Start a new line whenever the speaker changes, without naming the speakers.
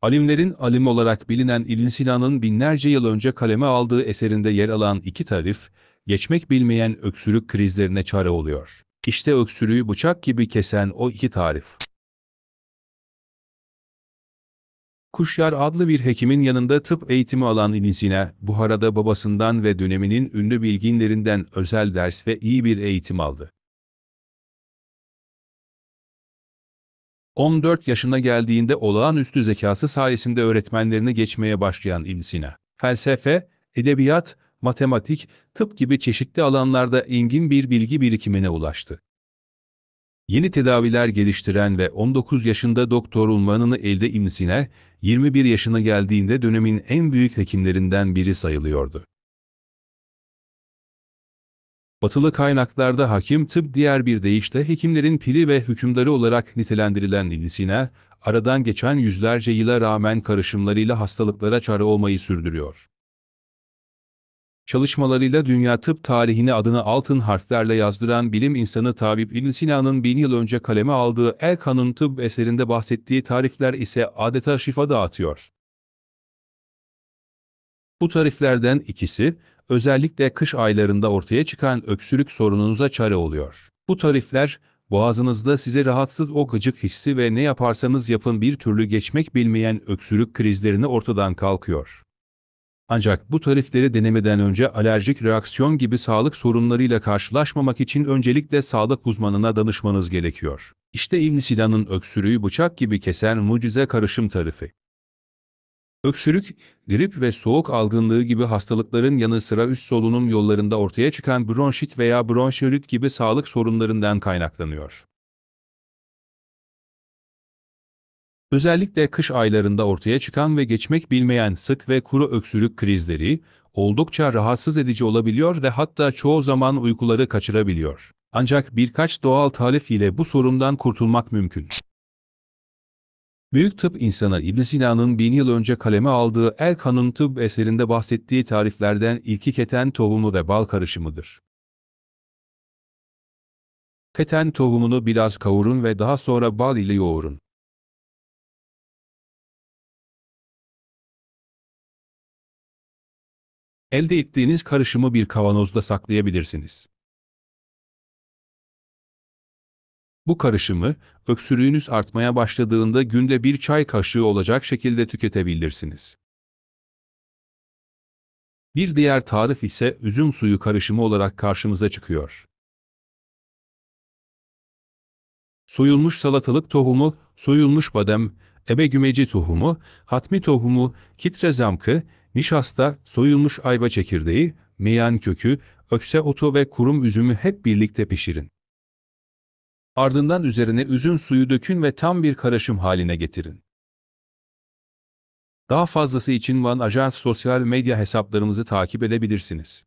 Alimlerin alim olarak bilinen İbn Sina'nın binlerce yıl önce kaleme aldığı eserinde yer alan iki tarif, geçmek bilmeyen öksürük krizlerine çare oluyor. İşte öksürüğü bıçak gibi kesen o iki tarif. Kuşyar adlı bir hekimin yanında tıp eğitimi alan İbn Sina, Buhara'da babasından ve döneminin ünlü bilginlerinden özel ders ve iyi bir eğitim aldı. 14 yaşına geldiğinde olağanüstü zekası sayesinde öğretmenlerini geçmeye başlayan İbn Sina, felsefe, edebiyat, matematik, tıp gibi çeşitli alanlarda engin bir bilgi birikimine ulaştı. Yeni tedaviler geliştiren ve 19 yaşında doktor unvanını elde İbn Sina, 21 yaşına geldiğinde dönemin en büyük hekimlerinden biri sayılıyordu. Batılı kaynaklarda hakim tıp diğer bir deyişle hekimlerin piri ve hükümdarı olarak nitelendirilen İbn Sina, aradan geçen yüzlerce yıla rağmen karışımlarıyla hastalıklara çare olmayı sürdürüyor. Çalışmalarıyla dünya tıp tarihine adını altın harflerle yazdıran bilim insanı Tabip İbn Sina'nın 1000 yıl önce kaleme aldığı El Kanun Tıbb eserinde bahsettiği tarifler ise adeta şifa dağıtıyor. Bu tariflerden ikisi, özellikle kış aylarında ortaya çıkan öksürük sorununuza çare oluyor. Bu tarifler, boğazınızda size rahatsız o gıcık hissi ve ne yaparsanız yapın bir türlü geçmek bilmeyen öksürük krizlerini ortadan kalkıyor. Ancak bu tarifleri denemeden önce alerjik reaksiyon gibi sağlık sorunlarıyla karşılaşmamak için öncelikle sağlık uzmanına danışmanız gerekiyor. İşte İbn Sina'nın öksürüğü bıçak gibi kesen mucize karışım tarifi. Öksürük, grip ve soğuk algınlığı gibi hastalıkların yanı sıra üst solunum yollarında ortaya çıkan bronşit veya bronşiolit gibi sağlık sorunlarından kaynaklanıyor. Özellikle kış aylarında ortaya çıkan ve geçmek bilmeyen sık ve kuru öksürük krizleri, oldukça rahatsız edici olabiliyor ve hatta çoğu zaman uykuları kaçırabiliyor. Ancak birkaç doğal tarif ile bu sorundan kurtulmak mümkün. Büyük tıp insanı İbn Sina'nın 1000 yıl önce kaleme aldığı El Kanun Tıbb eserinde bahsettiği tariflerden ilki keten tohumu ve bal karışımıdır. Keten tohumunu biraz kavurun ve daha sonra bal ile yoğurun. Elde ettiğiniz karışımı bir kavanozda saklayabilirsiniz. Bu karışımı, öksürüğünüz artmaya başladığında günde bir çay kaşığı olacak şekilde tüketebilirsiniz. Bir diğer tarif ise üzüm suyu karışımı olarak karşımıza çıkıyor. Soyulmuş salatalık tohumu, soyulmuş badem, ebegümeci tohumu, hatmi tohumu, kitrezamkı, nişasta, soyulmuş ayva çekirdeği, meyan kökü, ökse otu ve kurum üzümü hep birlikte pişirin. Ardından üzerine üzüm suyu dökün ve tam bir karışım haline getirin. Daha fazlası için Van Ajans sosyal medya hesaplarımızı takip edebilirsiniz.